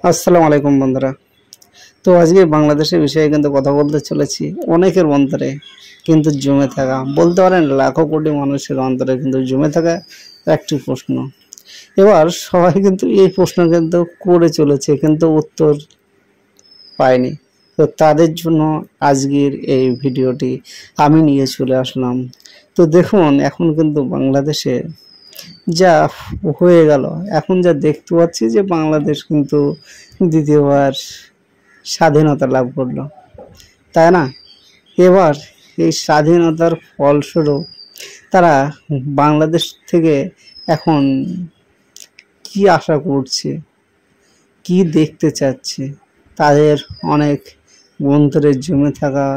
আসসালামু আলাইকুম বন্ধুরা। তো আজকে বাংলাদেশের বিষয়ে কিন্তু কথা বলতে চলেছি। অনেকের অন্তরে কিন্তু জমে থাকা, বলতে পারেন লাখো কোটি মানুষের অন্তরে কিন্তু জমে থাকা একটি প্রশ্ন। এবার সবাই কিন্তু এই প্রশ্ন কিন্তু করে চলেছে, কিন্তু উত্তর পায়নি। তো তাদের জন্য আজকের এই ভিডিওটি আমি নিয়ে চলে আসলাম। তো দেখুন, এখন কিন্তু বাংলাদেশে যা হয়ে গেল, এখন যা দেখতে পাচ্ছি যে বাংলাদেশ কিন্তু দ্বিতীয়বার স্বাধীনতা লাভ করলো, তাই না? এবার এই স্বাধীনতার ফলস্বরূপ তারা বাংলাদেশ থেকে এখন কি আশা করছে, কি দেখতে চাচ্ছে, তাদের অনেক অন্তরে জমে থাকা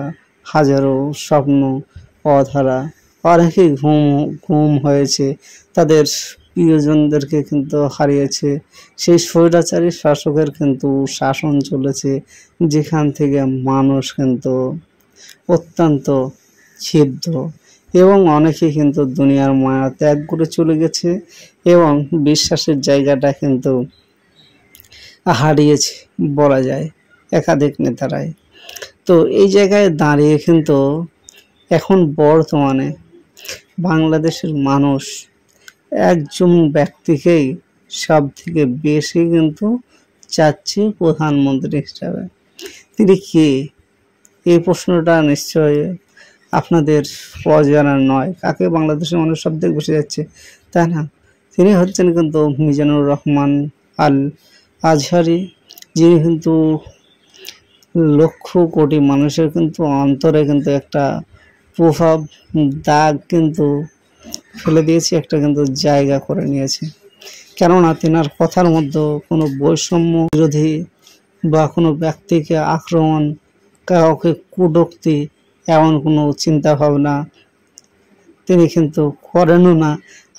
হাজারো স্বপ্ন অধরা, অনেকেই ঘুম হয়েছে, তাদের প্রিয়জনদেরকে কিন্তু হারিয়েছে। সেই স্বৈরাচারী শাসকের কিন্তু শাসন চলেছে, যেখান থেকে মানুষ কিন্তু অত্যন্ত ক্ষিপ্ত এবং অনেকে কিন্তু দুনিয়ার মায়া ত্যাগ করে চলে গেছে এবং বিশ্বাসের জায়গাটা কিন্তু হারিয়েছে বলা যায় একাধিক নেতারাই। তো এই জায়গায় দাঁড়িয়ে কিন্তু এখন বর্তমানে বাংলাদেশের মানুষ একজন ব্যক্তিকেই সব থেকে বেশি কিন্তু চাচ্ছে প্রধানমন্ত্রী হিসাবে। তিনি কে? এই প্রশ্নটা নিশ্চয়ই আপনাদের অজানা নয়। কাকে বাংলাদেশের মানুষ সব থেকে বেশি যাচ্ছে, তাই না? তিনি হচ্ছেন কিন্তু মিজানুর রহমান আল আজহারি, যিনি কিন্তু লক্ষ কোটি মানুষের কিন্তু অন্তরে কিন্তু একটা প্রভাব দাগ কিন্তু ফেলে দিয়েছে, একটা কিন্তু জায়গা করে নিয়েছে। কেননা তেনার কথার মধ্যে কোনো বৈষম্য বিরোধী বা কোনো ব্যক্তিকে আক্রমণ, কাউকে কটূক্তি, এমন কোনো চিন্তা ভাবনা তিনি কিন্তু করেনও না।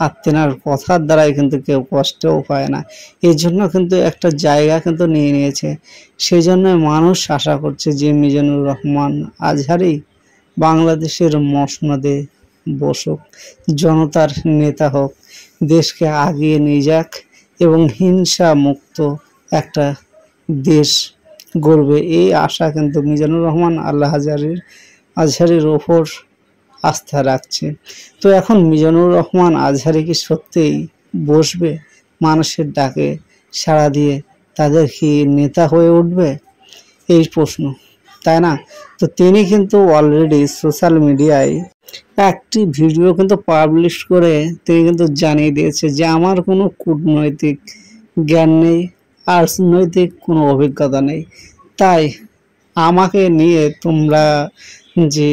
আর তেনার কথার দ্বারাই কিন্তু কেউ কষ্টও পায় না। এই জন্য কিন্তু একটা জায়গা কিন্তু নিয়ে নিয়েছে। সেই জন্য মানুষ আশা করছে যে মিজানুর রহমান আজহারি বাংলাদেশের মসনদে বসুক, জনতার নেতা হোক, দেশকে আগিয়ে নিয়ে যাক এবং হিংসা মুক্ত একটা দেশ গড়বে। এই আশা কিন্তু মিজানুর রহমান আজহারির ওপর আস্থা রাখছে। তো এখন মিজানুর রহমান আজহারি কি সত্যিই বসবে মানুষের ডাকে সাড়া দিয়ে, তাদের কি নেতা হয়ে উঠবে? এই প্রশ্ন, তাই না? তো তিনি কিন্তু অলরেডি সোশ্যাল মিডিয়ায় একটি ভিডিও কিন্তু পাবলিশ করে তিনি কিন্তু জানিয়ে দিয়েছে যে আমার কোনো কূটনৈতিক জ্ঞান নেই, রাজনৈতিক কোনো অভিজ্ঞতা নেই, তাই আমাকে নিয়ে তোমরা যে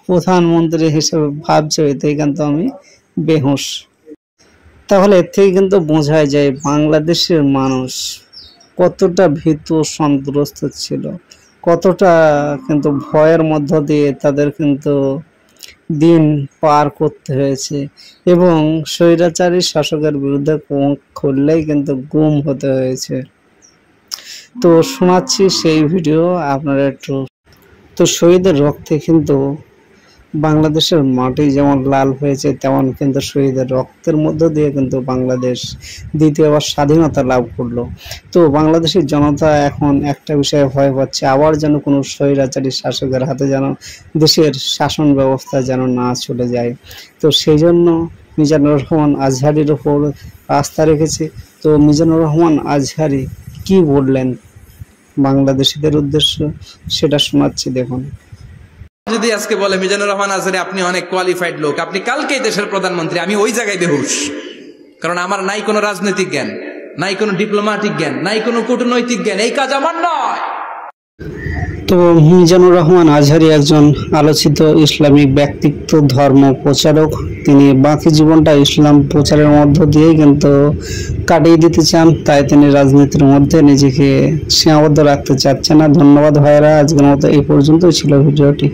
প্রধানমন্ত্রী হিসেবে ভাবছো, এতে কিন্তু আমি বেহুঁশ। তাহলে এর থেকে কিন্তু বোঝা যায় বাংলাদেশের মানুষ কতটা ভীত সন্ত্রস্ত ছিল, কতটা কিন্তু ভয়ের মধ্য দিয়ে তাদের কিন্তু দিন পার করতে হয়েছে এবং স্বৈরাচারী শাসকের বিরুদ্ধে খুললেই কিন্তু গুম হতে হয়েছে। তো শোনাচ্ছি সেই ভিডিও আপনারা একটু। তো শহীদের রক্তে কিন্তু বাংলাদেশের মাটি যেমন লাল হয়েছে, তেমন কিন্তু শহীদের রক্তের মধ্য দিয়ে কিন্তু বাংলাদেশ দ্বিতীয়বার স্বাধীনতা লাভ করলো। তো বাংলাদেশের জনতা এখন একটা বিষয়ে ভয় পাচ্ছে, আবার যেন কোনো স্বৈরাচারী শাসকের হাতে যেন দেশের শাসন ব্যবস্থা যেন না চলে যায়। তো সেই জন্য মিজানুর রহমান আজহারির ওপর আস্থা রেখেছে। তো মিজানুর রহমান আজহারি কি বললেন বাংলাদেশিদের উদ্দেশ্য, সেটা শোনাচ্ছি, দেখুন। যদি আজকে বলে মিজানুর রহমান আজহারি আপনি অনেক কোয়ালিফাইড লোক, আপনি কালকেই দেশের প্রধানমন্ত্রী, আমি ওই জায়গায় বেহুশ। কারণ আমার নাই কোনো রাজনৈতিক জ্ঞান, নাই কোনো ডিপ্লোম্যাটিক জ্ঞান, নাই কোনো কূটনৈতিক জ্ঞান, এই কাজ আমার নয়। তো মিজানুর রহমান আজহারি একজন আলোচিত ইসলামিক ব্যক্তিত্ব, ধর্ম প্রচারক। তিনি বাকি জীবনটা ইসলাম প্রচারের মধ্য দিয়েই কিন্তু কাটিয়ে দিতে চান, তাই তিনি রাজনীতির মধ্যে নিজেকে সীমাবদ্ধ রাখতে চাচ্ছেন না। ধন্যবাদ ভাইয়েরা, আজকের মতো এই পর্যন্তই ছিল ভিডিওটি।